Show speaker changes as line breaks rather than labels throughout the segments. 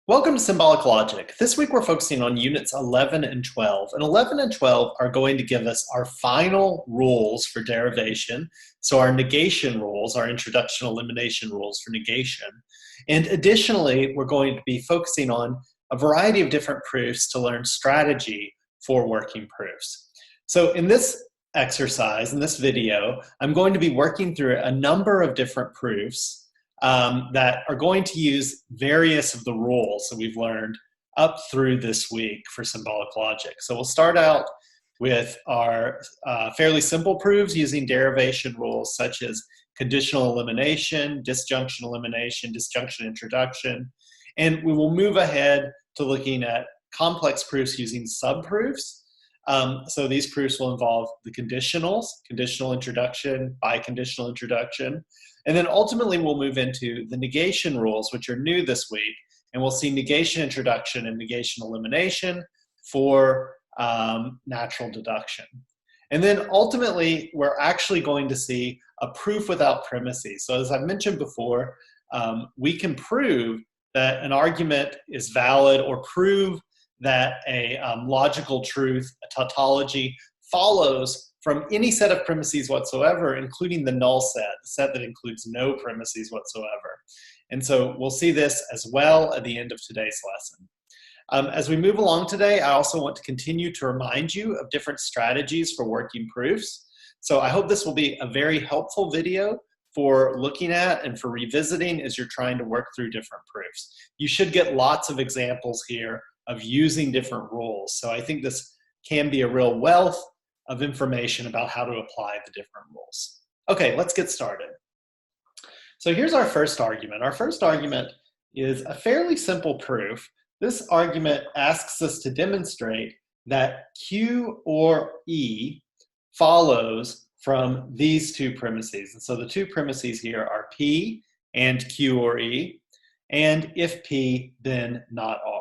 Welcome to Symbolic Logic. This week we're focusing on units 11 and 12. And 11 and 12 are going to give us our final rules for derivation. So our negation rules, our introduction elimination rules for negation. And additionally, we're going to be focusing on a variety of different proofs to learn strategy for working proofs. So in this exercise, in this video, I'm going to be working through a number of different proofs that are going to use various of the rules that we've learned up through this week for symbolic logic. So we'll start out with our fairly simple proofs using derivation rules such as conditional elimination, disjunction introduction, and we will move ahead to looking at complex proofs using subproofs. So these proofs will involve the conditionals, conditional introduction, biconditional introduction, and then ultimately we'll move into the negation rules, which are new this week, and we'll see negation introduction and negation elimination for natural deduction. And then ultimately, we're actually going to see a proof without premises. So as I mentioned before, we can prove that an argument is valid or prove that a logical truth, a tautology, follows from any set of premises whatsoever, including the null set, the set that includes no premises whatsoever. And so we'll see this as well at the end of today's lesson. As we move along today, I also want to continue to remind you of different strategies for working proofs. So I hope this will be a very helpful video for looking at and for revisiting as you're trying to work through different proofs. You should get lots of examples here of using different rules. So I think this can be a real wealth of information about how to apply the different rules. Okay, let's get started. So here's our first argument. Our first argument is a fairly simple proof. This argument asks us to demonstrate that Q or E follows from these two premises. And so the two premises here are P and Q or E, and if P, then not R.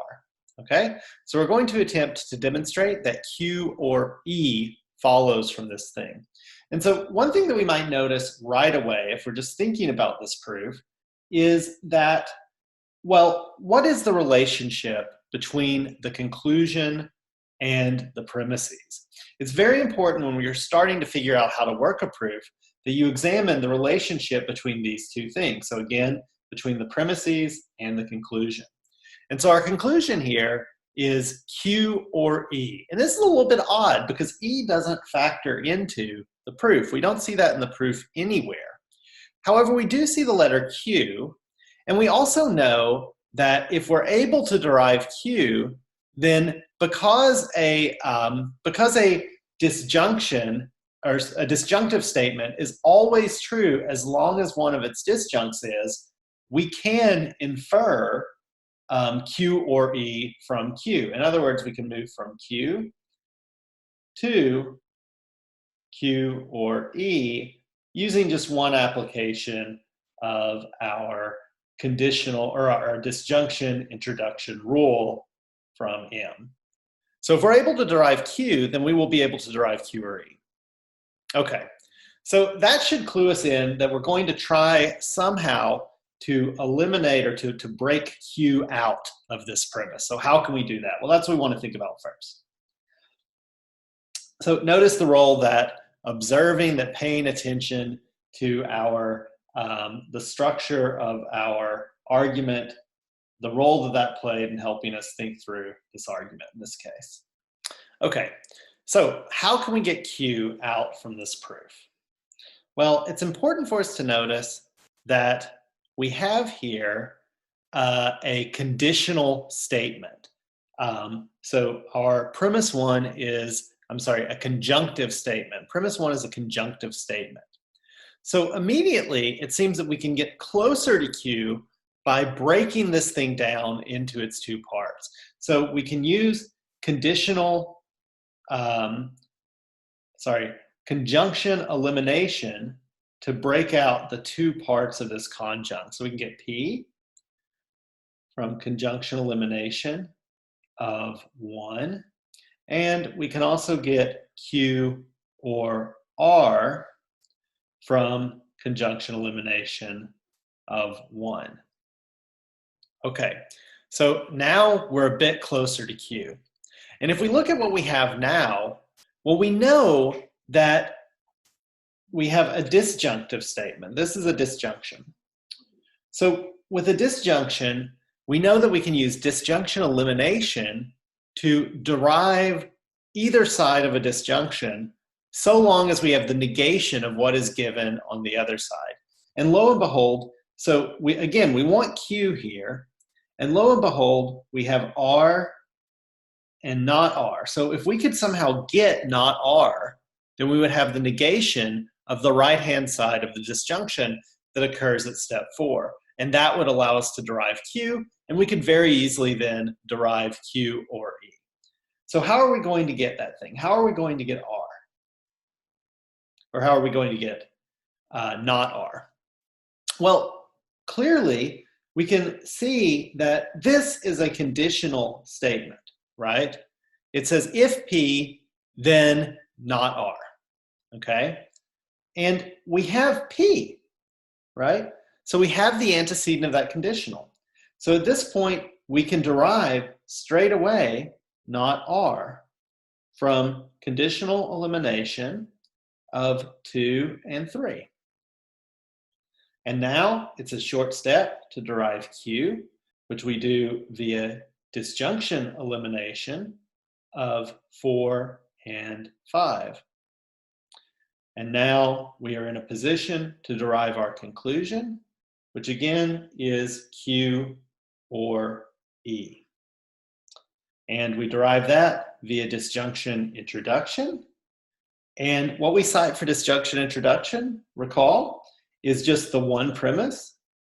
Okay, so we're going to attempt to demonstrate that Q or E follows from this thing. And so one thing that we might notice right away, if we're just thinking about this proof, is that, well, what is the relationship between the conclusion and the premises? It's very important when you're starting to figure out how to work a proof that you examine the relationship between these two things. So again, between the premises and the conclusion. And so our conclusion here is Q or E. And this is a little bit odd because E doesn't factor into the proof. We don't see that in the proof anywhere. However, we do see the letter Q, and we also know that if we're able to derive Q, then because a disjunction or a disjunctive statement is always true as long as one of its disjuncts is, we can infer Q or E from Q. In other words, we can move from Q to Q or E using just one application of our conditional or our disjunction introduction rule from M. So if we're able to derive Q, then we will be able to derive Q or E. Okay, so that should clue us in that we're going to try somehow to eliminate or to break Q out of this premise. So how can we do that? Well, that's what we want to think about first. So notice the role that observing, that paying attention to our the structure of our argument, the role that played in helping us think through this argument in this case. Okay, so how can we get Q out from this proof? Well, it's important for us to notice that we have here a conditional statement. So our premise one is, a conjunctive statement. Premise one is a conjunctive statement. So immediately it seems that we can get closer to Q by breaking this thing down into its two parts. So we can use conjunction elimination to break out the two parts of this conjunct. So we can get P from conjunction elimination of 1, and we can also get Q or R from conjunction elimination of 1. Okay, So now we're a bit closer to Q. And if we look at what we have now, well, we know that we have a disjunctive statement. This is a disjunction. So with a disjunction, we know that we can use disjunction elimination to derive either side of a disjunction so long as we have the negation of what is given on the other side. And lo and behold, so we want Q here, and lo and behold, we have R and not R. So if we could somehow get not R, then we would have the negation of the right-hand side of the disjunction that occurs at step 4. And that would allow us to derive Q, and we could very easily then derive Q or E. So how are we going to get that thing? How are we going to get R? Or how are we going to get not R? Well, clearly, we can see that this is a conditional statement, right? It says if P, then not R, okay? And we have P, right? So we have the antecedent of that conditional. So at this point, we can derive straight away not R from conditional elimination of 2 and 3. And now it's a short step to derive Q, which we do via disjunction elimination of 4 and 5. And now we are in a position to derive our conclusion, which again is Q or E. And we derive that via disjunction introduction. And what we cite for disjunction introduction, recall, is just the one premise.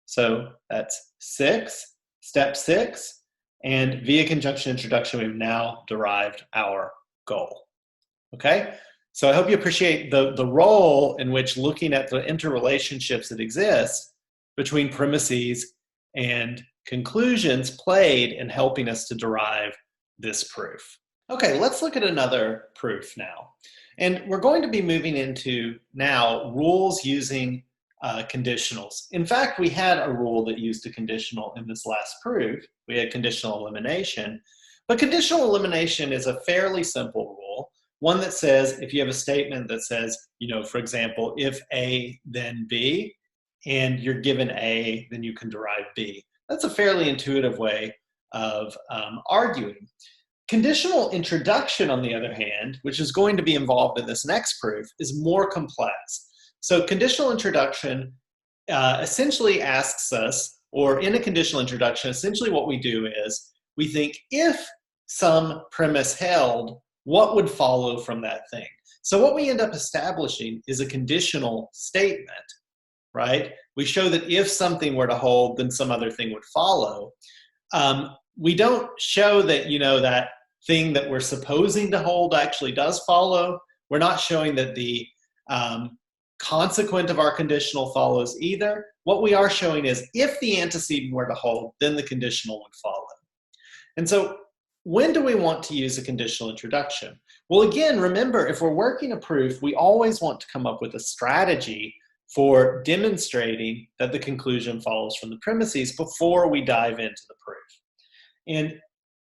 So that's 6, step 6. And via conjunction introduction, we've now derived our goal. Okay? So I hope you appreciate the role in which looking at the interrelationships that exist between premises and conclusions played in helping us to derive this proof. Okay, let's look at another proof now. And we're going to be moving into now rules using conditionals. In fact, we had a rule that used a conditional in this last proof. We had conditional elimination. But conditional elimination is a fairly simple rule. One that says, if you have a statement that says, for example, if A, then B, and you're given A, then you can derive B. That's a fairly intuitive way of arguing. Conditional introduction, on the other hand, which is going to be involved in this next proof, is more complex. So conditional introduction essentially asks us, or in a conditional introduction, essentially what we do is we think if some premise held, what would follow from that thing? So what we end up establishing is a conditional statement, right? We show that if something were to hold, then some other thing would follow. We don't show that, that thing that we're supposing to hold actually does follow. We're not showing that the consequent of our conditional follows either. What we are showing is if the antecedent were to hold, then the conditional would follow. And so when do we want to use a conditional introduction? Well, again, remember, if we're working a proof, we always want to come up with a strategy for demonstrating that the conclusion follows from the premises before we dive into the proof. And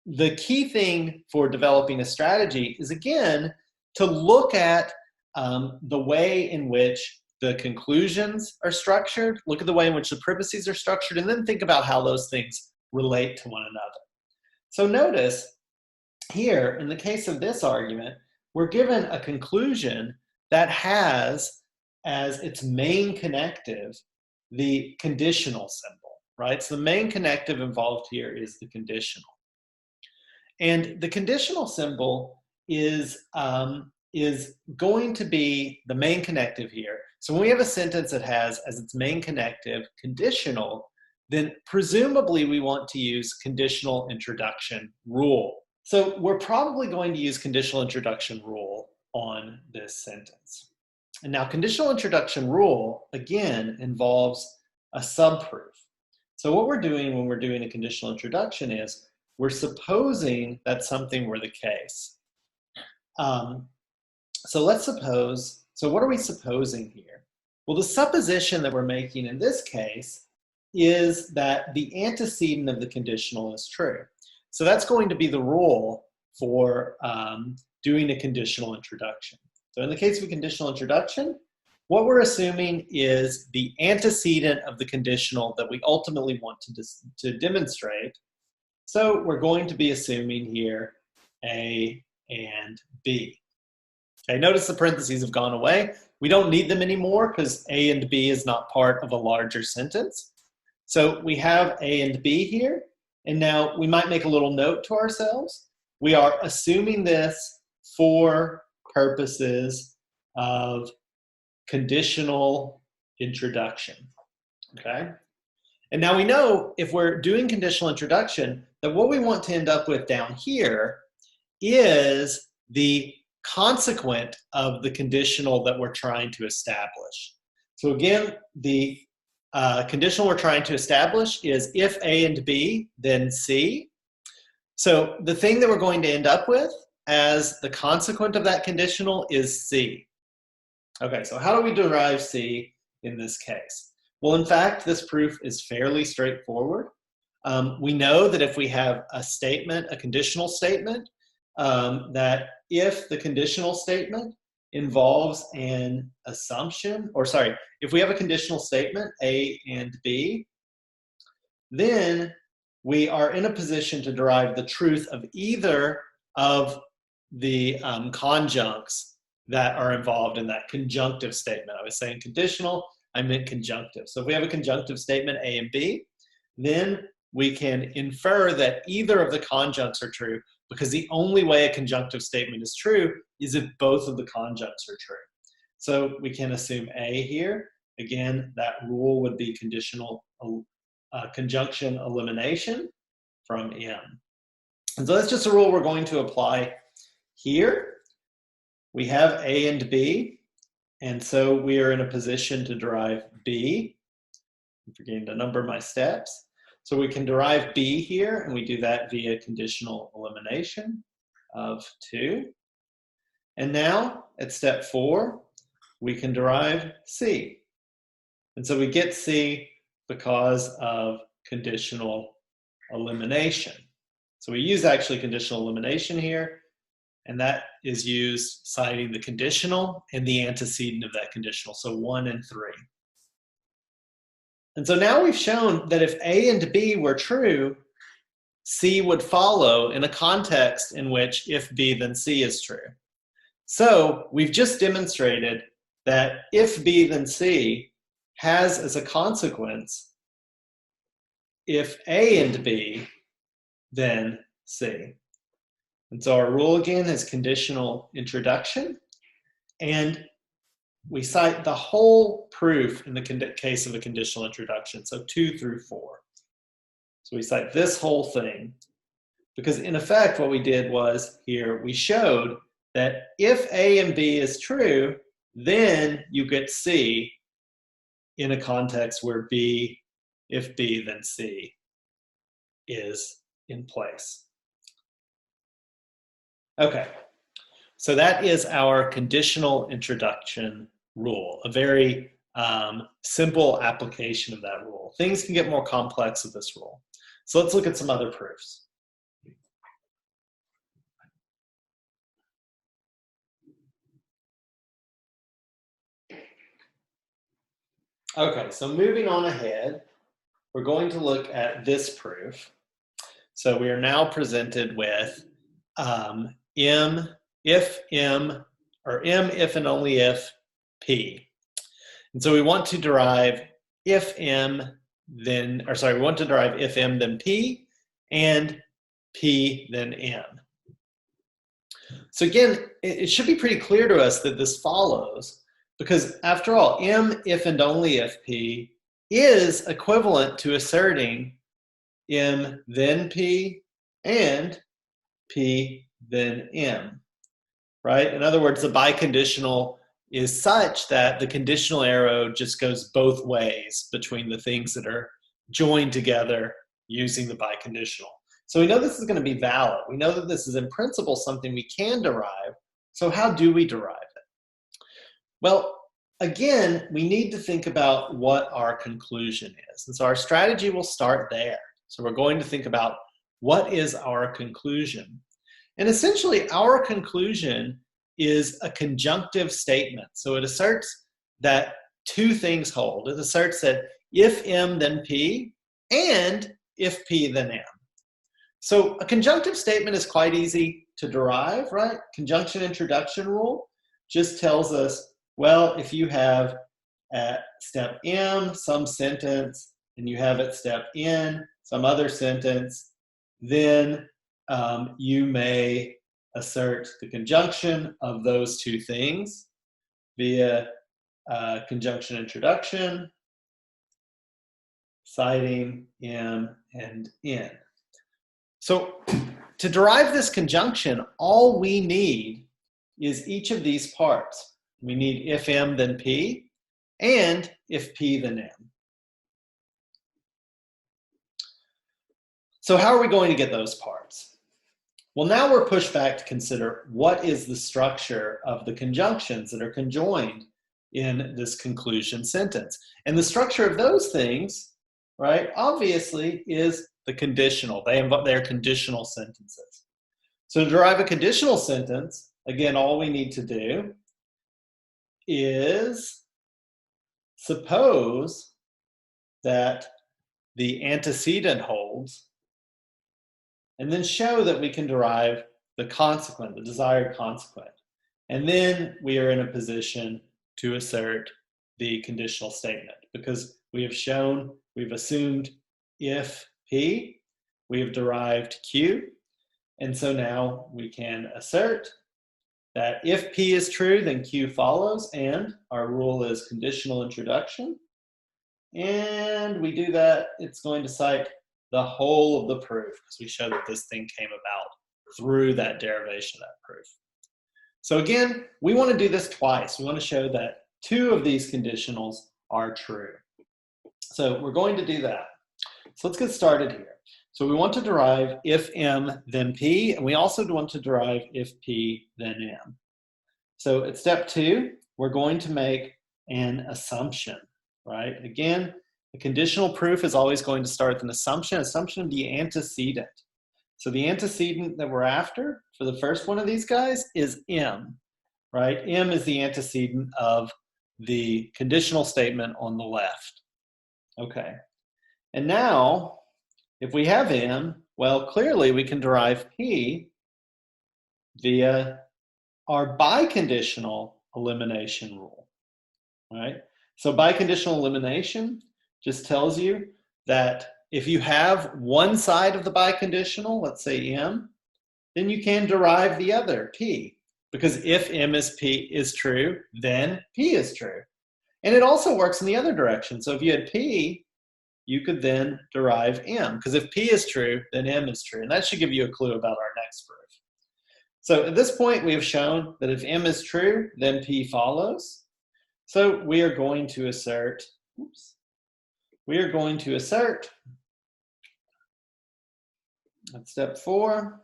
the key thing for developing a strategy is, again, to look at the way in which the conclusions are structured, look at the way in which the premises are structured, and then think about how those things relate to one another. So notice here, in the case of this argument, we're given a conclusion that has as its main connective the conditional symbol, right? So the main connective involved here is the conditional. And the conditional symbol is going to be the main connective here. So when we have a sentence that has as its main connective conditional, then presumably we want to use conditional introduction rule. So we're probably going to use conditional introduction rule on this sentence. And now conditional introduction rule, again, involves a subproof. So what we're doing when we're doing a conditional introduction is we're supposing that something were the case. So let's suppose, so what are we supposing here? Well, the supposition that we're making in this case is that the antecedent of the conditional is true. So that's going to be the rule for doing a conditional introduction. So in the case of a conditional introduction, what we're assuming is the antecedent of the conditional that we ultimately want to demonstrate. So we're going to be assuming here A and B. Okay, notice the parentheses have gone away. We don't need them anymore because A and B is not part of a larger sentence. So we have A and B here, and now we might make a little note to ourselves. We are assuming this for purposes of conditional introduction, okay? And now we know if we're doing conditional introduction that what we want to end up with down here is the consequent of the conditional that we're trying to establish. So again, the conditional we're trying to establish is if A and B, then C. So the thing that we're going to end up with as the consequent of that conditional is C. Okay, so how do we derive C in this case? Well, in fact, this proof is fairly straightforward. We know that if we have a statement, a conditional statement, that if the conditional statement involves an assumption, or sorry, if we have a conditional statement, A and B, then we are in a position to derive the truth of either of the conjuncts that are involved in that conjunctive statement. I was saying conditional, I meant conjunctive. So if we have a conjunctive statement, A and B, then we can infer that either of the conjuncts are true, because the only way a conjunctive statement is true is if both of the conjuncts are true. So we can assume A here. Again, that rule would be conditional conjunction elimination from M. And so that's just a rule we're going to apply here. We have A and B, and so we are in a position to derive B. I'm forgetting to number my steps. So we can derive B here, and we do that via conditional elimination of 2. And now, at step 4, we can derive C. And so we get C because of conditional elimination. So we use actually conditional elimination here, and that is used citing the conditional and the antecedent of that conditional, so 1 and 3. And so now we've shown that if A and B were true, C would follow in a context in which if B, then C is true. So we've just demonstrated that if B, then C has as a consequence if A and B, then C. And so our rule again is conditional introduction, and we cite the whole proof in the case of a conditional introduction, so 2 through 4. So we cite this whole thing, because in effect what we did was here we showed that if A and B is true, then you get C in a context where B, if B, then C is in place. Okay, so that is our conditional introduction rule, a very simple application of that rule. Things can get more complex with this rule. So let's look at some other proofs. Okay, so moving on ahead, we're going to look at this proof. So we are now presented with M, if M, or M if and only if P. And so we want to derive if M, then, or sorry, we want to derive if M, then P, and P, then M. So again, it should be pretty clear to us that this follows, because after all, M, if and only if P, is equivalent to asserting M, then P, and P, then M, right? In other words, the biconditional is such that the conditional arrow just goes both ways between the things that are joined together using the biconditional. So we know this is going to be valid. We know that this is in principle something we can derive. So how do we derive it? Well, again, we need to think about what our conclusion is. And so our strategy will start there. So we're going to think about what is our conclusion. And essentially, our conclusion is a conjunctive statement. So it asserts that two things hold. It asserts that if M, then P, and if P, then M. So a conjunctive statement is quite easy to derive, right? Conjunction introduction rule just tells us, well, if you have at step M some sentence and you have at step N some other sentence, then you may assert the conjunction of those two things via conjunction introduction, citing M and N. So to derive this conjunction, all we need is each of these parts. We need if M, then P, and if P, then M. So how are we going to get those parts? Well, now we're pushed back to consider what is the structure of the conjunctions that are conjoined in this conclusion sentence. And the structure of those things, right, obviously is the conditional. They're conditional sentences. So to derive a conditional sentence, again, all we need to do is suppose that the antecedent holds, and then show that we can derive the consequent, the desired consequent. And then we are in a position to assert the conditional statement because we have shown, we've assumed if P, we have derived Q, and so now we can assert that if P is true, then Q follows, and our rule is conditional introduction. And we do that, it's going to cite the whole of the proof because we show that this thing came about through that derivation of that proof. So again, we want to do this twice. We want to show that two of these conditionals are true. So we're going to do that. So let's get started here. So we want to derive if M, then P, and we also want to derive if P, then M. So at step 2, we're going to make an assumption, right? Again, a conditional proof is always going to start with an assumption of the antecedent. So the antecedent that we're after for the first one of these guys is M, right? M is the antecedent of the conditional statement on the left. Okay. And now, if we have M, well, clearly we can derive P via our biconditional elimination rule, right? So biconditional elimination just tells you that if you have one side of the biconditional, let's say M, then you can derive the other, P, because if M is true, then P is true. And it also works in the other direction. So if you had P, you could then derive M, because if P is true, then M is true. And that should give you a clue about our next proof. So at this point, we have shown that if M is true, then P follows. So we are going to assert, at step 4,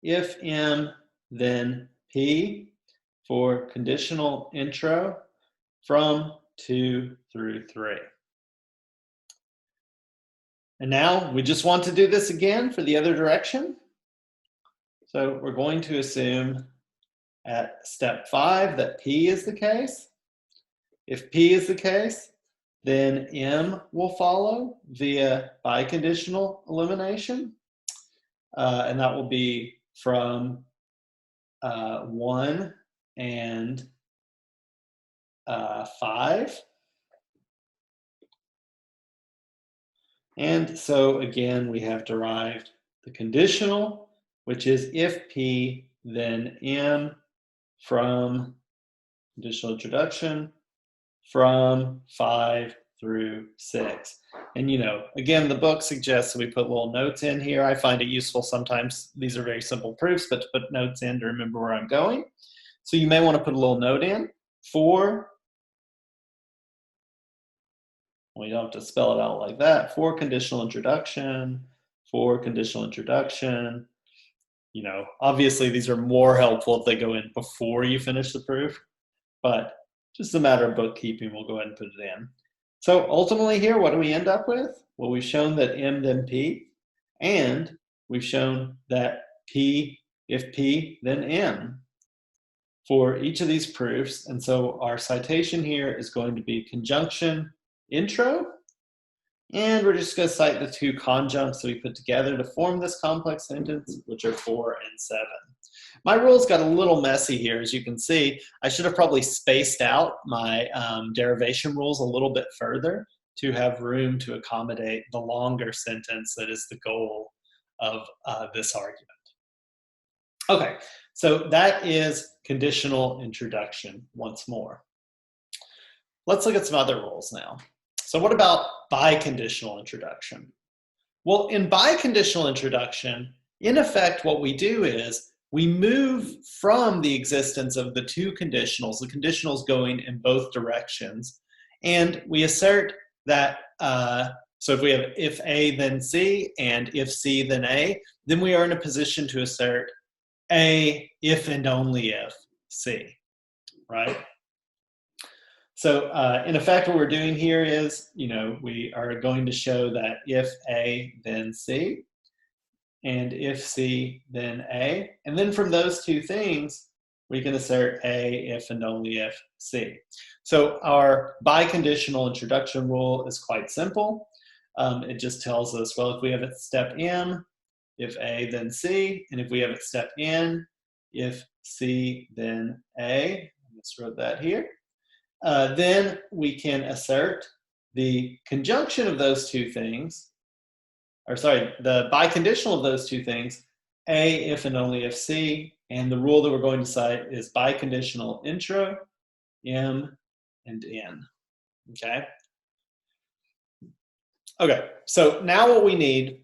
if M, then P for conditional intro from 2 through 3. And now we just want to do this again for the other direction. So we're going to assume at step 5 that P is the case. If P is the case, then M will follow via biconditional elimination. And that will be from 1 and 5. And so again, we have derived the conditional, which is if P, then M from conditional introduction from 5 through 6. And again, the book suggests that we put little notes in here. I find it useful sometimes. These are very simple proofs, but to put notes in to remember where I'm going. So you may want to put a little note in for, we don't have to spell it out like that, for conditional introduction, for conditional introduction. Obviously these are more helpful if they go in before you finish the proof, but Just a matter of bookkeeping, we'll go ahead and put it in. So ultimately here, what do we end up with? Well, we've shown that M then P, and we've shown that P, if P, then M for each of these proofs. And so our citation here is going to be conjunction intro, and we're just going to cite the two conjuncts that we put together to form this complex sentence, which are 4 and 7. My rules got a little messy here, as you can see. I should have probably spaced out my derivation rules a little bit further to have room to accommodate the longer sentence that is the goal of this argument. Okay, so that is conditional introduction once more. Let's look at some other rules now. So what about biconditional introduction? Well, in biconditional introduction, in effect, what we do is we move from the existence of the two conditionals, the conditionals going in both directions, and we assert that, so if we have if A then C and if C then A, then we are in a position to assert A if and only if C, right? So in effect, what we're doing here is, we are going to show that if A, then C, and if C, then A. And then from those two things, we can assert A if and only if C. So our biconditional introduction rule is quite simple. It just tells us, well, if we have at step M, if A, then C, and if we have at step N, if C, then A, I just wrote that here. Then we can assert the conjunction of those two things, or sorry, the biconditional of those two things, A if and only if C, and the rule that we're going to cite is biconditional intro, M and N, okay? Okay, so now what we need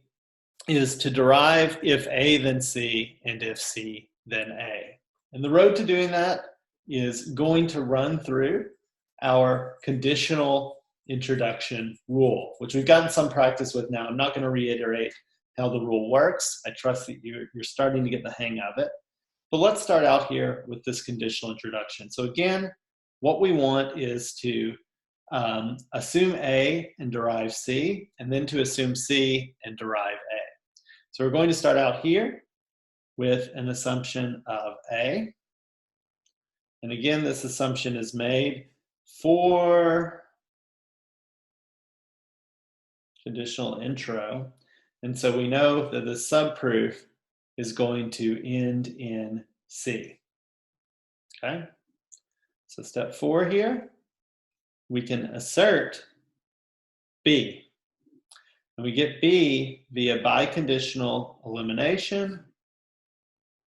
is to derive if A then C and if C then A. And the road to doing that is going to run through our conditional introduction rule, which we've gotten some practice with now. I'm not going to reiterate how the rule works. I trust that you're starting to get the hang of it. But let's start out here with this conditional introduction. So again, what we want is to assume A and derive C, and then to assume C and derive A. So we're going to start out here with an assumption of A. And again, this assumption is made for conditional intro. And so we know that the subproof is going to end in C. Okay? So step 4 here, we can assert B. And we get B via biconditional elimination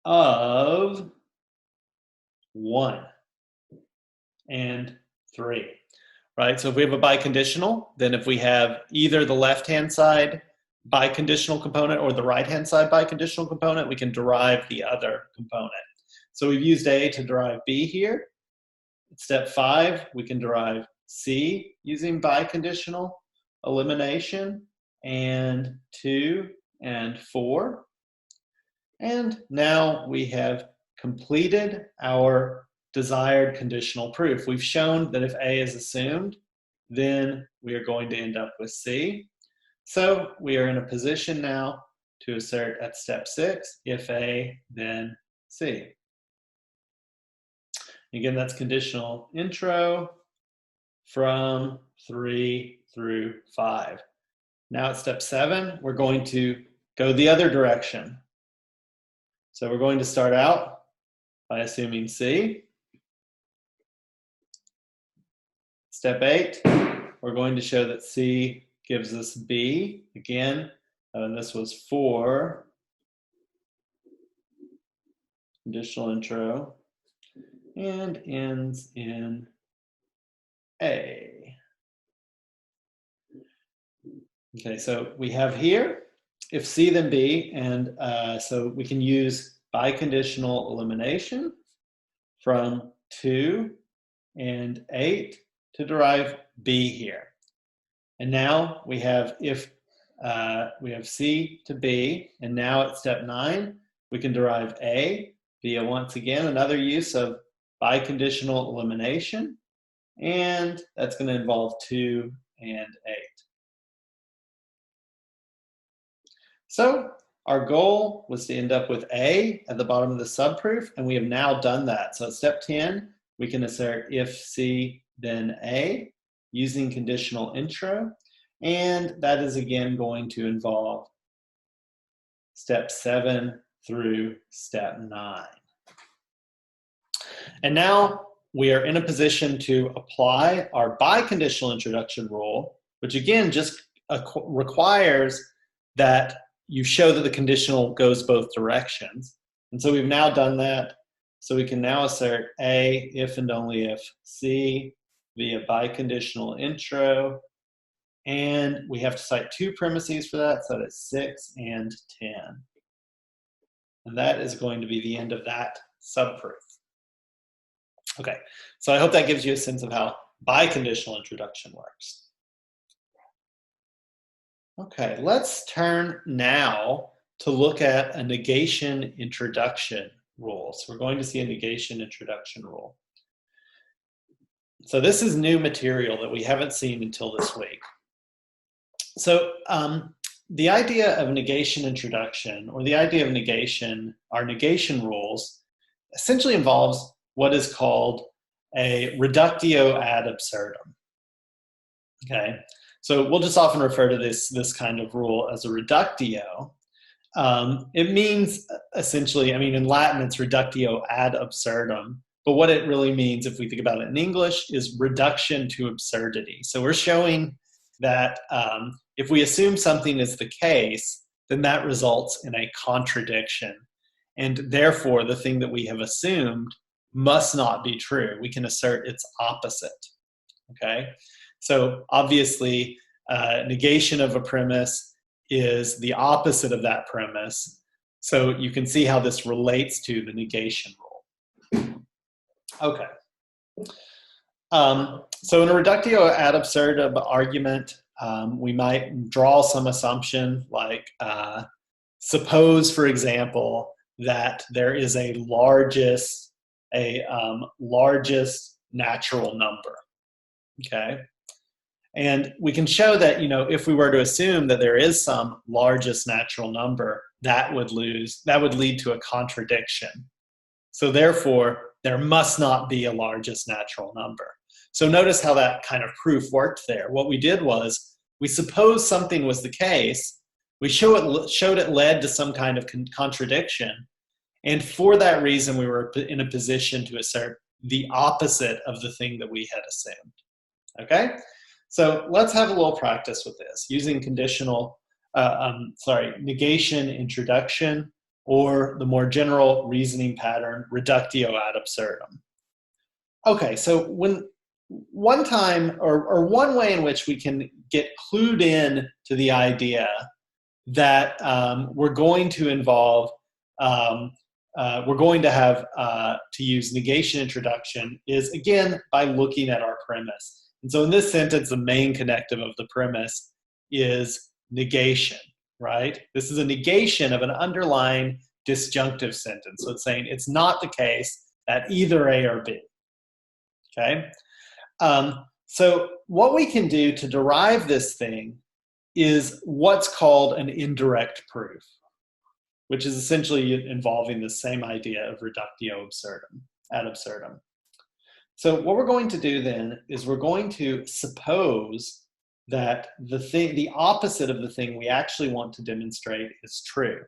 of 1 and 3, right? So if we have a biconditional, then if we have either the left-hand side biconditional component or the right-hand side biconditional component, we can derive the other component. So we've used A to derive B here. Step 5, we can derive C using biconditional elimination, and 2 and 4. And now we have completed our desired conditional proof. We've shown that if A is assumed, then we are going to end up with C. So we are in a position now to assert at step 6, if A, then C. Again, that's conditional intro from 3 through 5. Now at step 7, we're going to go the other direction. So we're going to start out by assuming C. Step 8, we're going to show that C gives us B. Again, this was for conditional intro and ends in A. Okay, so we have here if C then B, and so we can use biconditional elimination from 2 and 8 to derive B here. And now we have we have C to B, and now at step 9, we can derive A via, once again, another use of biconditional elimination and that's going to involve 2 and 8. So our goal was to end up with A at the bottom of the subproof, and we have now done that. So at step 10, we can assert if C, then A, using conditional intro, and that is again going to involve step 7 through step 9. And now we are in a position to apply our biconditional introduction rule, which again just requires that you show that the conditional goes both directions. And so we've now done that. So we can now assert A if and only if C via biconditional intro. And we have to cite 2 premises for that, so that's 6 and 10. And that is going to be the end of that subproof. Okay, so I hope that gives you a sense of how biconditional introduction works. Okay, let's turn now to look at a negation introduction rule. So we're going to see a negation introduction rule. So this is new material that we haven't seen until this week. So the idea of negation introduction, or the idea of negation, our negation rules, essentially involves what is called a reductio ad absurdum. Okay, so we'll just often refer to this kind of rule as a reductio. It means essentially, I mean, in Latin it's reductio ad absurdum, but what it really means, if we think about it in English, is reduction to absurdity. So we're showing that if we assume something is the case, then that results in a contradiction. And therefore, the thing that we have assumed must not be true. We can assert its opposite. Okay? So obviously, negation of a premise is the opposite of that premise. So you can see how this relates to the negation rule. Okay. So in a reductio ad absurdum argument, we might draw some assumption like, suppose, for example, that there is a largest natural number. Okay. And we can show that, you know, if we were to assume that there is some largest natural number, that would lead to a contradiction. So therefore, there must not be a largest natural number. So notice how that kind of proof worked there. What we did was, we supposed something was the case, we showed it led to some kind of contradiction, and for that reason, we were in a position to assert the opposite of the thing that we had assumed. Okay? So let's have a little practice with this using negation introduction, or the more general reasoning pattern, reductio ad absurdum. Okay, so one way in which we can get clued in to the idea that we're going to have to use negation introduction is, again, by looking at our premise. And so in this sentence, the main connective of the premise is negation, right? This is a negation of an underlying disjunctive sentence. So it's saying it's not the case that either A or B, okay? So what we can do to derive this thing is what's called an indirect proof, which is essentially involving the same idea of reductio absurdum, ad absurdum. So what we're going to do then is we're going to suppose that the opposite of the thing we actually want to demonstrate is true.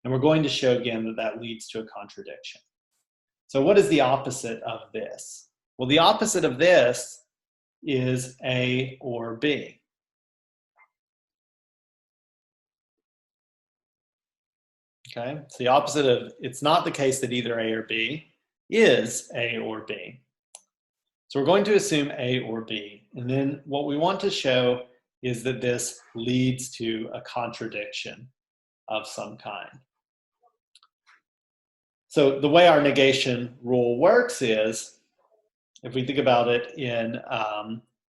And we're going to show again that that leads to a contradiction. So what is the opposite of this? Well, the opposite of this is A or B. Okay, so the opposite of it's not the case that either A or B is A or B. So we're going to assume A or B, and then what we want to show is that this leads to a contradiction of some kind. So the way our negation rule works is, if we think about it in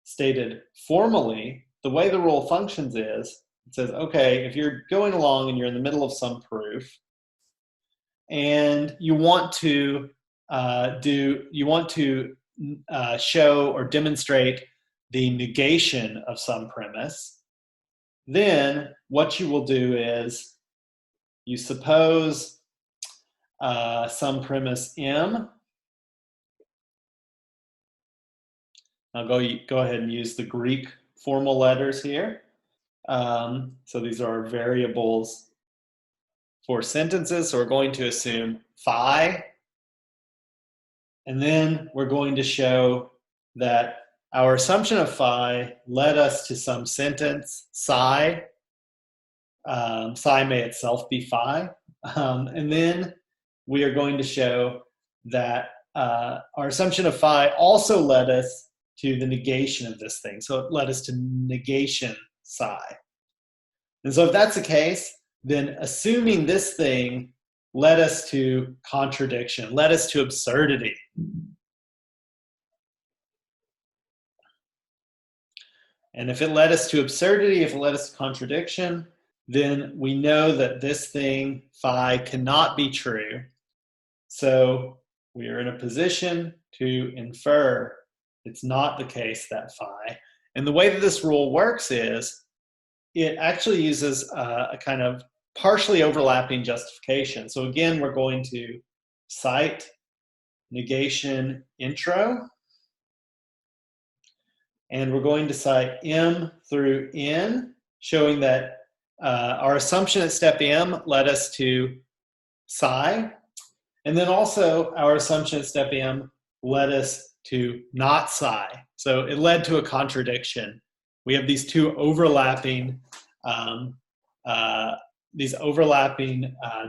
stated formally, the way the rule functions is, it says, okay, if you're going along and you're in the middle of some proof, and you want to show or demonstrate the negation of some premise, then what you will do is you suppose some premise M. I'll go ahead and use the Greek formal letters here. So these are our variables for sentences. So we're going to assume phi. And then we're going to show that our assumption of phi led us to some sentence, psi. Psi may itself be phi. And then we are going to show that our assumption of phi also led us to the negation of this thing. So it led us to negation psi. And so if that's the case, then assuming this thing led us to contradiction, led us to absurdity. And if it led us to absurdity, if it led us to contradiction, then we know that this thing, phi, cannot be true. So we are in a position to infer it's not the case that phi. And the way that this rule works is it actually uses a kind of partially overlapping justification. So again, we're going to cite negation intro. And we're going to cite M through N, showing that our assumption at step M led us to psi. And then also our assumption at step M led us to not psi. So it led to a contradiction. We have these two overlapping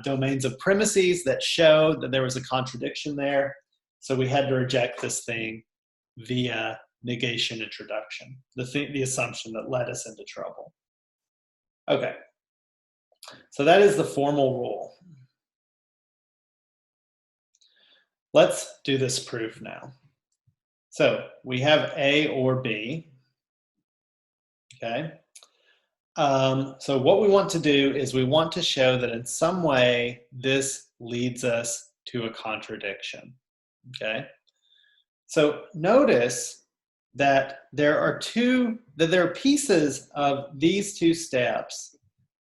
domains of premises that show that there was a contradiction there. So we had to reject this thing via negation introduction, the assumption that led us into trouble. Okay, so that is the formal rule. Let's do this proof now. So we have A or B, okay? So what we want to do is we want to show that in some way this leads us to a contradiction, okay? So notice that there are pieces of these two steps,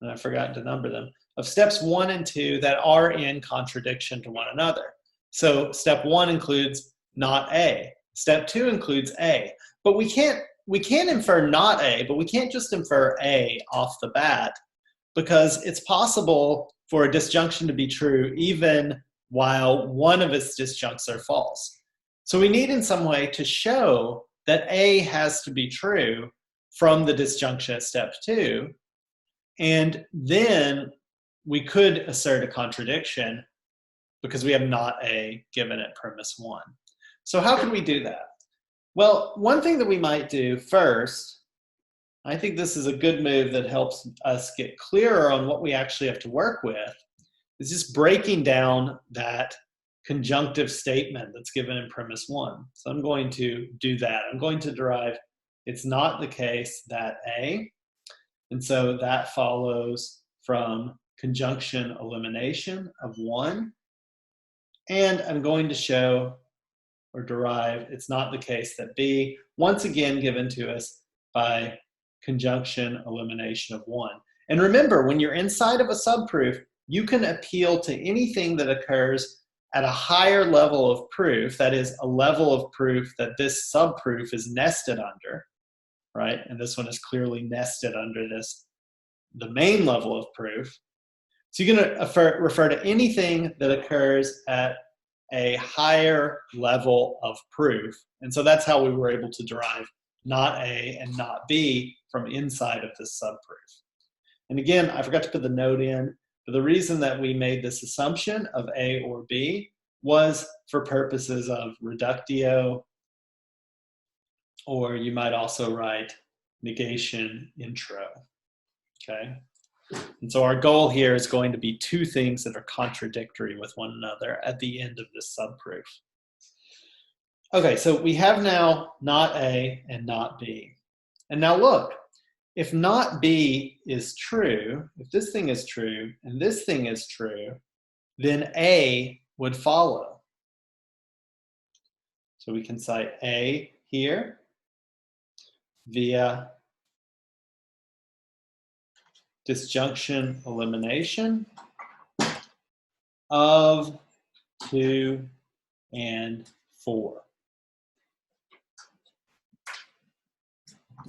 and I forgot to number them, of steps 1 and 2 that are in contradiction to one another. So step 1 includes not A. Step 2 includes A. But we can't infer not A, but we can't just infer A off the bat, because it's possible for a disjunction to be true even while one of its disjuncts are false. So we need in some way to show that A has to be true from the disjunction at step 2, and then we could assert a contradiction because we have not A given at premise 1. So how can we do that? Well, one thing that we might do first, I think this is a good move that helps us get clearer on what we actually have to work with, is just breaking down that conjunctive statement that's given in premise 1. So I'm going to do that. I'm going to derive it's not the case that A, and so that follows from conjunction elimination of 1, and I'm going to show or derive it's not the case that B, once again given to us by conjunction elimination of 1. And remember, when you're inside of a subproof, you can appeal to anything that occurs at a higher level of proof, that is a level of proof that this subproof is nested under, right? And this one is clearly nested under the main level of proof. So you're going to refer to anything that occurs at a higher level of proof. And so that's how we were able to derive not A and not B from inside of this subproof. And again, I forgot to put the note in, but the reason that we made this assumption of A or B was for purposes of reductio, or you might also write negation intro, okay? And so our goal here is going to be two things that are contradictory with one another at the end of this subproof. Okay, so we have now not A and not B. And now look, if not B is true, if this thing is true and this thing is true, then A would follow. So we can cite A here via disjunction elimination of 2 and 4.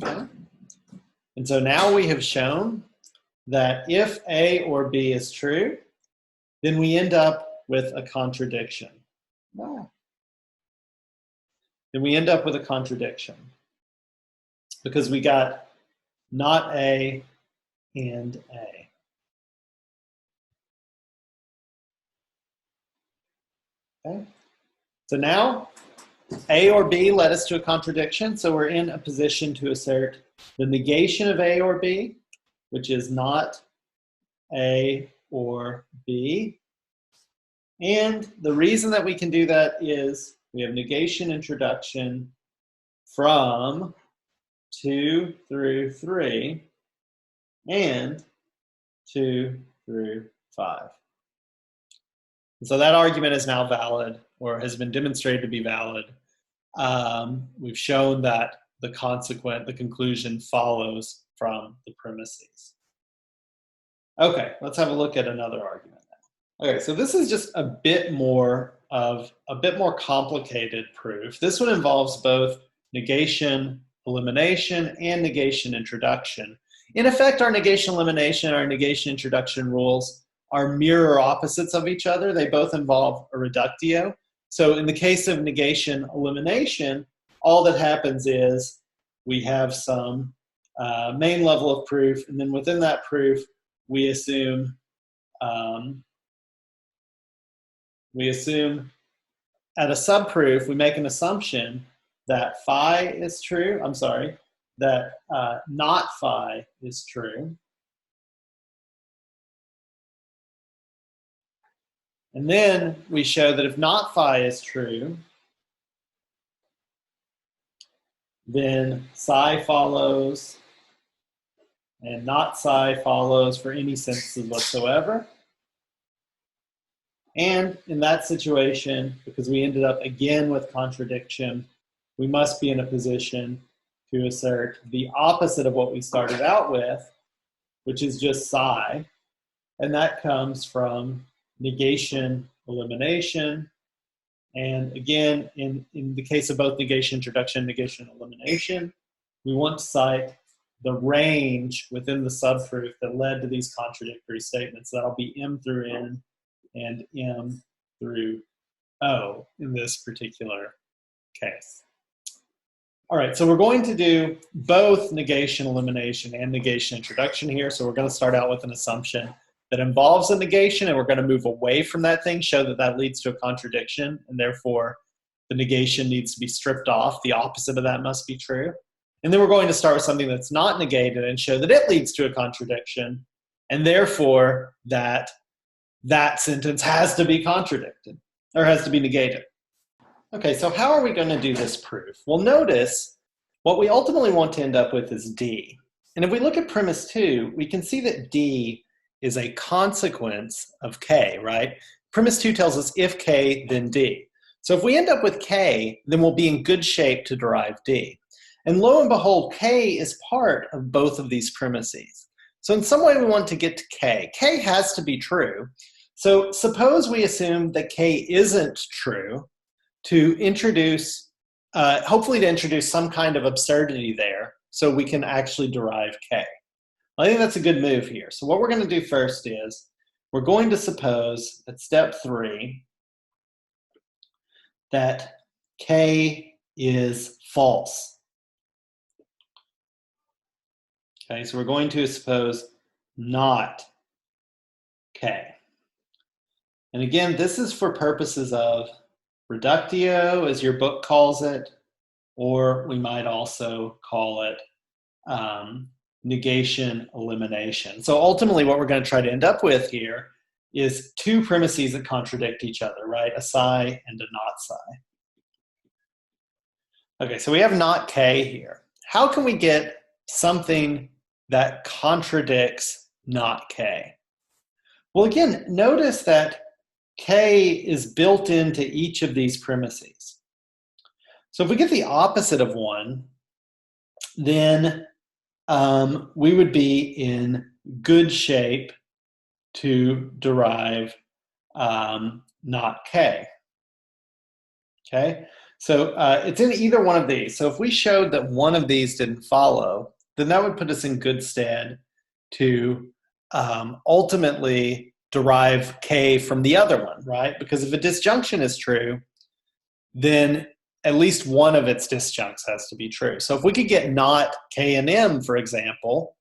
Okay. And so now we have shown that if A or B is true, then we end up with a contradiction. No. Then we end up with a contradiction because we got not A and A. Okay. So now A or B led us to a contradiction, so we're in a position to assert the negation of A or B, which is not A or B. And the reason that we can do that is we have negation introduction from 2 through 3 and 2 through 5. And so that argument is now valid, or has been demonstrated to be valid. We've shown that the conclusion follows from the premises. Okay, let's have a look at another argument now. Okay, so this is just a bit more complicated proof. This one involves both negation elimination and negation introduction. In effect, our negation elimination and our negation introduction rules are mirror opposites of each other. They both involve a reductio. So in the case of negation elimination, all that happens is we have some main level of proof, and then within that proof, we assume at a subproof, we make an assumption that phi is true. I'm sorry, that not phi is true. And then we show that if not phi is true, then psi follows, and not psi follows for any senses whatsoever. And in that situation, because we ended up again with contradiction, we must be in a position to assert the opposite of what we started out with, which is just psi. And that comes from negation elimination. And again, in the case of both negation introduction, negation elimination, we want to cite the range within the subproof that led to these contradictory statements. That'll be M through N and M through O in this particular case. All right, so we're going to do both negation elimination and negation introduction here. So we're going to start out with an assumption that involves a negation, and we're going to move away from that thing, show that that leads to a contradiction, and therefore the negation needs to be stripped off. The opposite of that must be true. And then we're going to start with something that's not negated and show that it leads to a contradiction, and therefore that sentence has to be contradicted, or has to be negated. Okay, so how are we going to do this proof? Well, notice what we ultimately want to end up with is D. And if we look at premise 2, we can see that D is a consequence of K, right? Premise 2 tells us if K, then D. So if we end up with K, then we'll be in good shape to derive D. And lo and behold, K is part of both of these premises. So in some way we want to get to K. K has to be true. So suppose we assume that K isn't true to introduce, hopefully to introduce some kind of absurdity there so we can actually derive K. I think that's a good move here. So what we're going to do first is we're going to suppose at step 3 that K is false. Okay, so we're going to suppose not K. And again, this is for purposes of reductio, as your book calls it, or we might also call it negation elimination. So ultimately what we're going to try to end up with here is two premises that contradict each other, right? A psi and a not psi. Okay, so we have not K here. How can we get something that contradicts not K? Well, again, notice that K is built into each of these premises. So if we get the opposite of 1, then we would be in good shape to derive not k. Okay, so it's in either one of these. So if we showed that one of these didn't follow, then that would put us in good stead to ultimately derive k from the other one, right? Because if a disjunction is true, then at least one of its disjuncts has to be true. So if we could get not k and m, for example,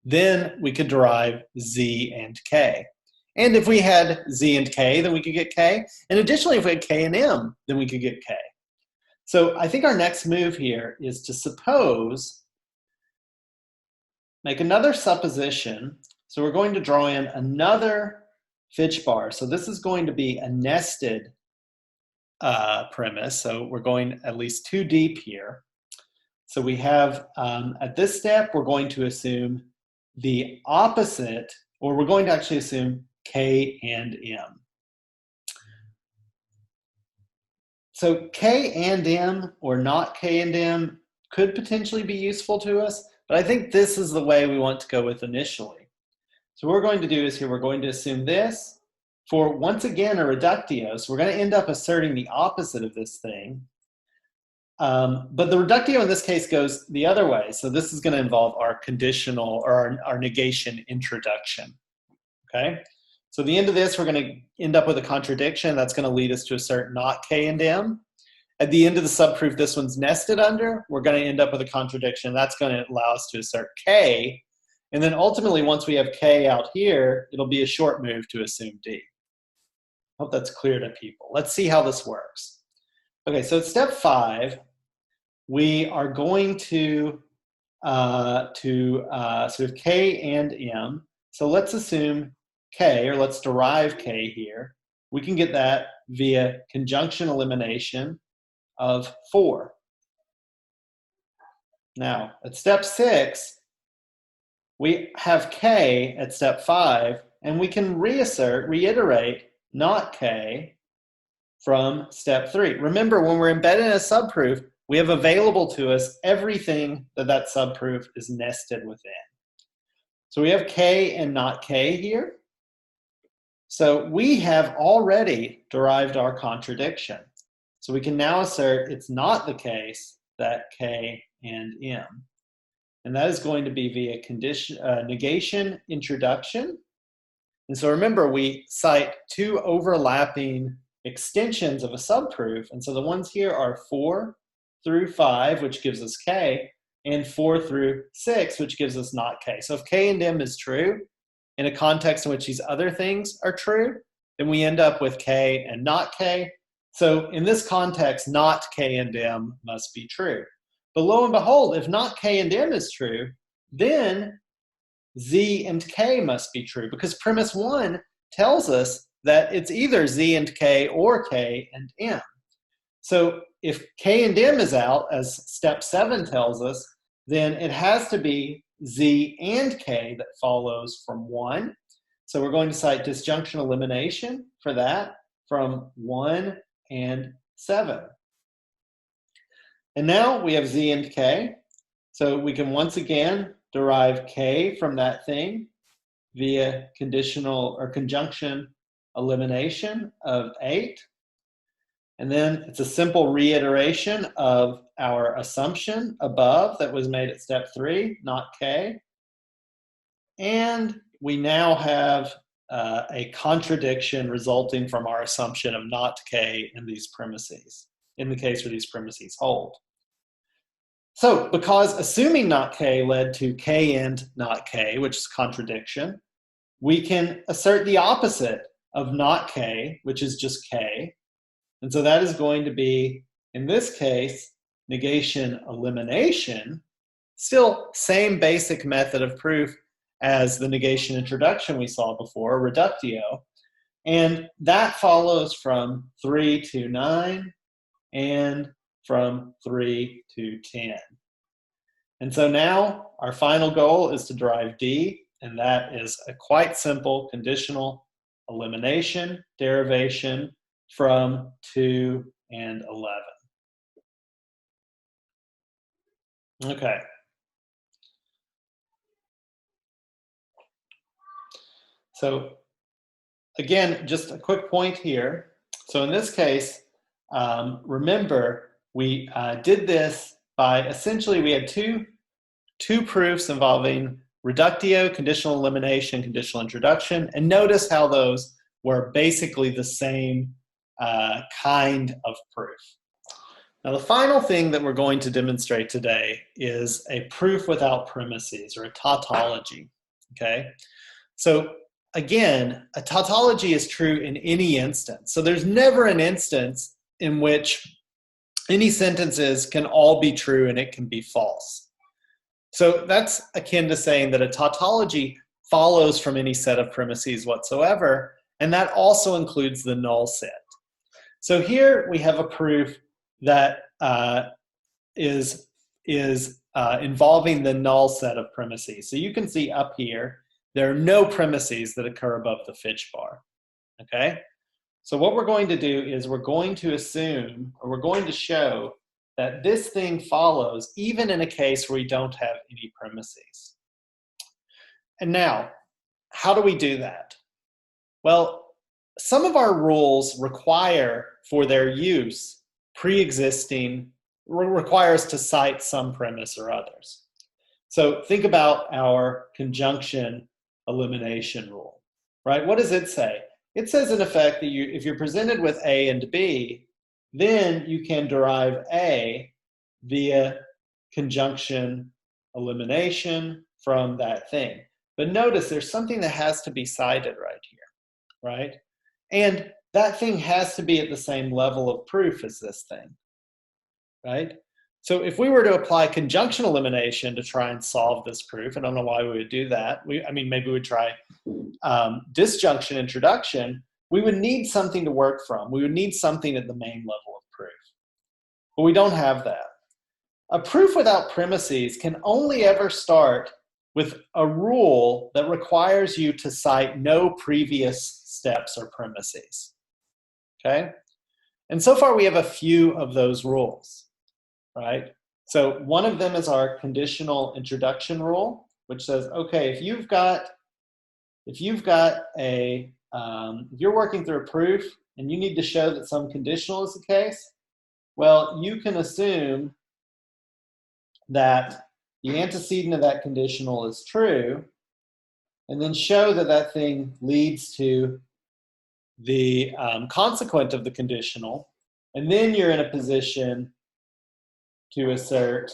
then we could derive z and k. And if we had z and k, then we could get k. And additionally, if we had k and m, then we could get k. So I think our next move here is to suppose, make another supposition. So we're going to draw in another Fitch bar. So this is going to be a nested premise. So we're going at least 2 deep here. So we have, at this step, we're going to assume the opposite, or we're going to actually assume k and m. So k and m, or not k and m, could potentially be useful to us, but I think this is the way we want to go with initially. So what we're going to do is here, we're going to assume this for, once again, a reductio. So we're going to end up asserting the opposite of this thing. But the reductio in this case goes the other way. So this is going to involve our conditional, or our negation introduction. Okay? So at the end of this, we're going to end up with a contradiction. That's going to lead us to assert not k and m. At the end of the subproof this one's nested under, we're going to end up with a contradiction. That's going to allow us to assert k. And then ultimately, once we have k out here, it'll be a short move to assume d. Hope that's clear to people. Let's see how this works. Okay, so at step 5, we are going to sort of k and m. So let's assume k, or let's derive k here. We can get that via conjunction elimination of 4. Now, at step 6, we have k at step 5, and we can reiterate not k from step 3. Remember, when we're embedded in a subproof, we have available to us everything that subproof is nested within. So we have k and not k here. So we have already derived our contradiction. So we can now assert it's not the case that k and m. And that is going to be via negation introduction. And so remember, we cite 2 overlapping extensions of a subproof. And so the ones here are 4 through 5, which gives us k, and 4 through 6, which gives us not k. So if k and m is true, in a context in which these other things are true, then we end up with k and not k. So in this context, not k and m must be true. But lo and behold, if not k and m is true, then z and k must be true, because premise 1 tells us that it's either z and k or k and m. So if k and m is out, as step 7 tells us, then it has to be z and k that follows from 1. So we're going to cite disjunction elimination for that from 1 and 7. And now we have z and k. So we can once again derive k from that thing via conditional or conjunction elimination of 8. And then it's a simple reiteration of our assumption above that was made at step 3, not k. And we now have a contradiction resulting from our assumption of not k in these premises, in the case where these premises hold. So because assuming not k led to k and not k, which is contradiction, we can assert the opposite of not k, which is just k. And so that is going to be, in this case, negation elimination. Still same basic method of proof as the negation introduction we saw before, reductio. And that follows from 3 to 9 and from 3 to 10. And so now our final goal is to derive d, and that is a quite simple conditional elimination derivation from 2 and 11. Okay. So again, just a quick point here. So in this case, remember, we did this by essentially we had two proofs involving reductio, conditional elimination, conditional introduction, and notice how those were basically the same kind of proof. Now, the final thing that we're going to demonstrate today is a proof without premises, or a tautology, okay? So again, a tautology is true in any instance. So there's never an instance in which any sentences can all be true and it can be false. So that's akin to saying that a tautology follows from any set of premises whatsoever, and that also includes the null set. So here we have a proof that is involving the null set of premises. So you can see up here, there are no premises that occur above the Fitch bar, okay? So what we're going to do is we're going to assume, or we're going to show that this thing follows even in a case where we don't have any premises. And now, how do we do that? Well, some of our rules require for their use require us to cite some premise or others. So think about our conjunction elimination rule, right? What does it say? It says in effect that if you're presented with A and B, then you can derive A via conjunction elimination from that thing. But notice there's something that has to be cited right here, right? And that thing has to be at the same level of proof as this thing, right? So if we were to apply conjunction elimination to try and solve this proof, I don't know why we would do that. Maybe we'd try disjunction introduction. We would need something to work from. We would need something at the main level of proof. But we don't have that. A proof without premises can only ever start with a rule that requires you to cite no previous steps or premises, okay? And so far we have a few of those rules, right? So one of them is our conditional introduction rule, which says, okay, if you're working through a proof and you need to show that some conditional is the case, well, you can assume that the antecedent of that conditional is true, and then show that that thing leads to the consequent of the conditional, and then you're in a position to assert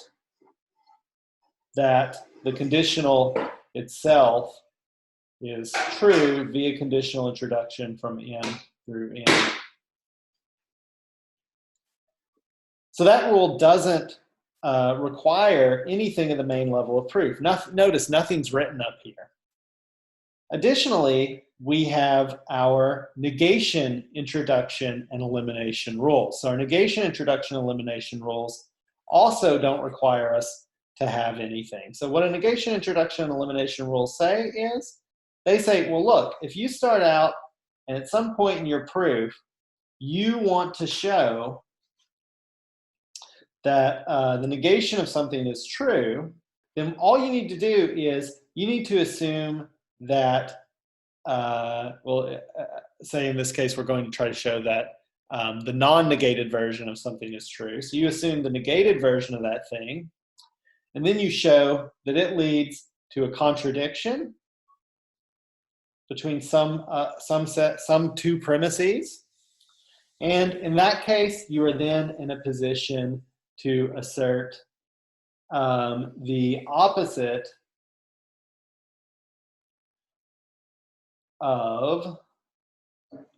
that the conditional itself is true via conditional introduction from M through N. So that rule doesn't require anything in the main level of proof. Notice nothing's written up here. Additionally, we have our negation, introduction, and elimination rules. So our negation, introduction, elimination rules also don't require us to have anything. So what a negation, introduction, and elimination rules say is, they say, well, look, if you start out and at some point in your proof, you want to show that the negation of something is true, then all you need to do is you need to assume that, say in this case, we're going to try to show that the non-negated version of something is true. So you assume the negated version of that thing, and then you show that it leads to a contradiction between some two premises. And in that case, you are then in a position to assert the opposite of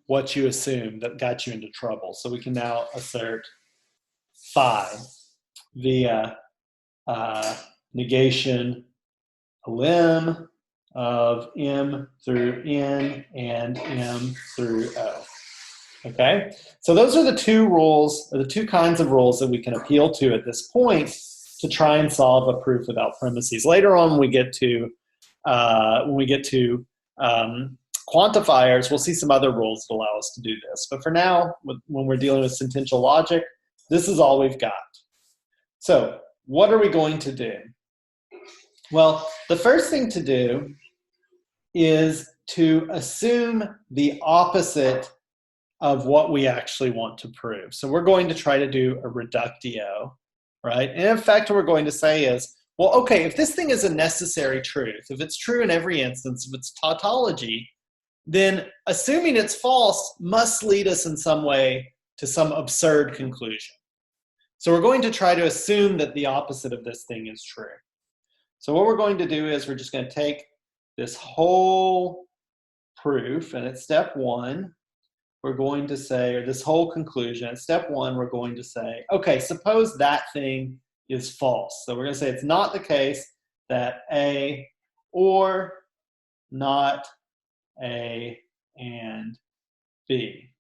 what you assumed that got you into trouble. So we can now assert phi via negation elim of M through N and M through O. Okay, so those are the two rules, or the two kinds of rules that we can appeal to at this point to try and solve a proof without premises. Later on, when we get to quantifiers, we'll see some other rules that allow us to do this. But for now, when we're dealing with sentential logic, this is all we've got. So what are we going to do? Well, the first thing to do is to assume the opposite of what we actually want to prove. So we're going to try to do a reductio, right? And in fact, what we're going to say is, well, okay, if this thing is a necessary truth, if it's true in every instance, if it's tautology, then assuming it's false must lead us in some way to some absurd conclusion. So we're going to try to assume that the opposite of this thing is true. So what we're going to do is we're just going to take this whole proof, and at step one, we're going to say, or this whole conclusion, at step one, we're going to say, okay, suppose that thing is false. So we're going to say it's not the case that A or not A and B.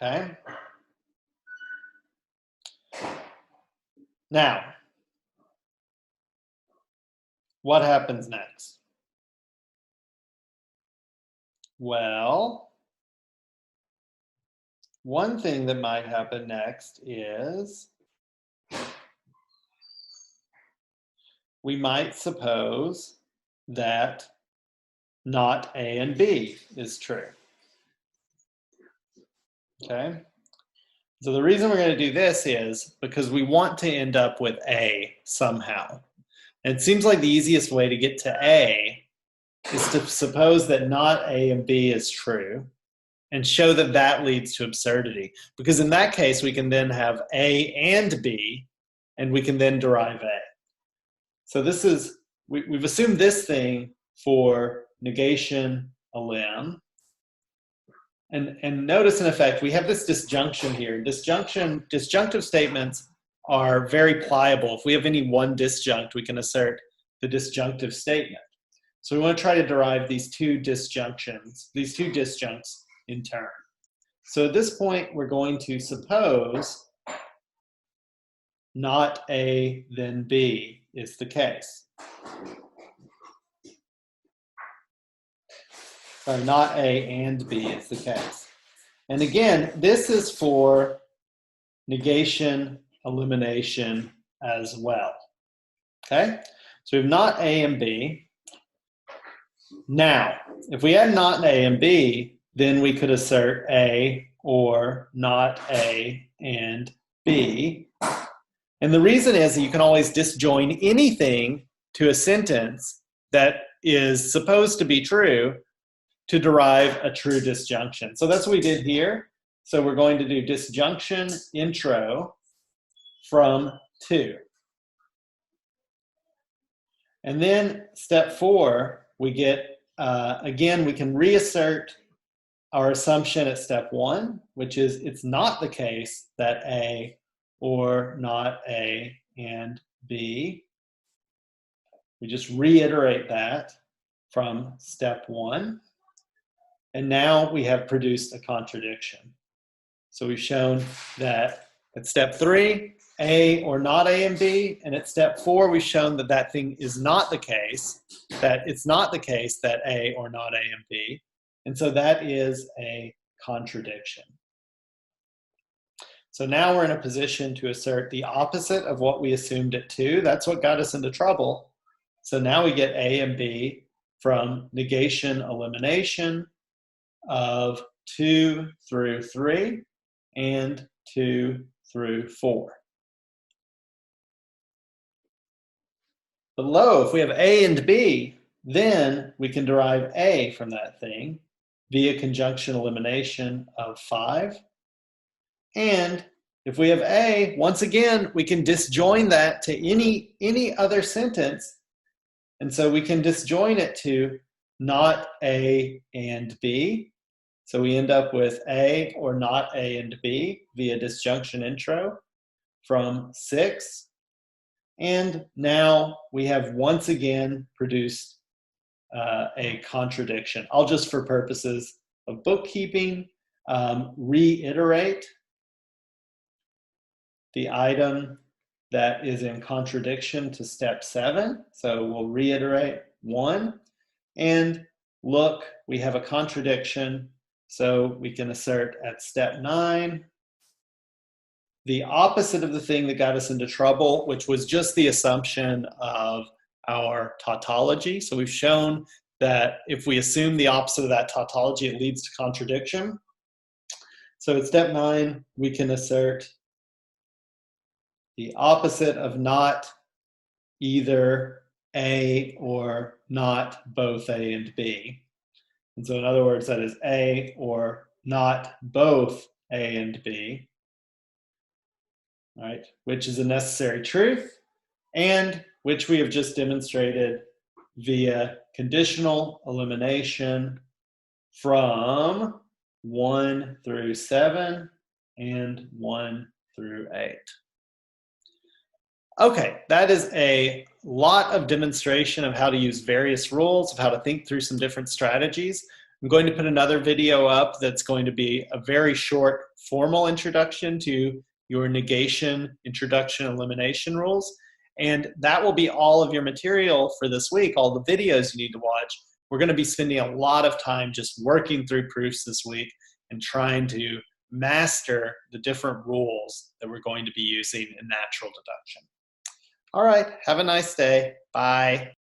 Okay? Now, what happens next? Well, one thing that might happen next is we might suppose that not A and B is true. Okay? So the reason we're going to do this is because we want to end up with A somehow. And it seems like the easiest way to get to A is to suppose that not A and B is true and show that that leads to absurdity. Because in that case, we can then have A and B, and we can then derive A. So this is, we've assumed this thing for negation elim. And notice, in effect, we have this disjunction here. Disjunctive statements are very pliable. If we have any one disjunct, we can assert the disjunctive statement. So we want to try to derive these two disjunctions, these two disjuncts in turn. So at this point, we're going to suppose not A, then B is the case. Sorry, not A and B is the case. And again, this is for negation elimination as well. Okay? So we have not A and B. Now, if we had not A and B, then we could assert A or not A and B. And the reason is that you can always disjoin anything to a sentence that is supposed to be true to derive a true disjunction. So that's what we did here. So we're going to do disjunction intro from 2. And then step 4, we get, again, we can reassert our assumption at step 1, which is it's not the case that A or not A and B. We just reiterate that from step 1. And now we have produced a contradiction. So we've shown that at step 3, A or not A and B, and at step 4, we've shown that that thing is not the case, that it's not the case that A or not A and B. And so that is a contradiction. So now we're in a position to assert the opposite of what we assumed at 2. That's what got us into trouble. So now we get A and B from negation elimination of 2 through 3 and 2 through 4. Below, if we have A and B, then we can derive A from that thing via conjunction elimination of 5. And if we have A, once again, we can disjoin that to any other sentence. And so we can disjoin it to not A and B. So we end up with A or not A and B via disjunction intro from 6. And now we have once again produced a contradiction. I'll just, for purposes of bookkeeping, reiterate the item that is in contradiction to step 7. So we'll reiterate 1. And look, we have a contradiction. So we can assert at step 9 the opposite of the thing that got us into trouble, which was just the assumption of our tautology. So we've shown that if we assume the opposite of that tautology, it leads to contradiction. So at step 9, we can assert the opposite of not either A or not both A and B. And so in other words, that is A or not both A and B, right? Which is a necessary truth and which we have just demonstrated via conditional elimination from 1 through 7 and 1 through 8. Okay, that is a lot of demonstration of how to use various rules, of how to think through some different strategies. I'm going to put another video up that's going to be a very short formal introduction to your negation, introduction, elimination rules. And that will be all of your material for this week, all the videos you need to watch. We're going to be spending a lot of time just working through proofs this week and trying to master the different rules that we're going to be using in natural deduction. All right, have a nice day. Bye.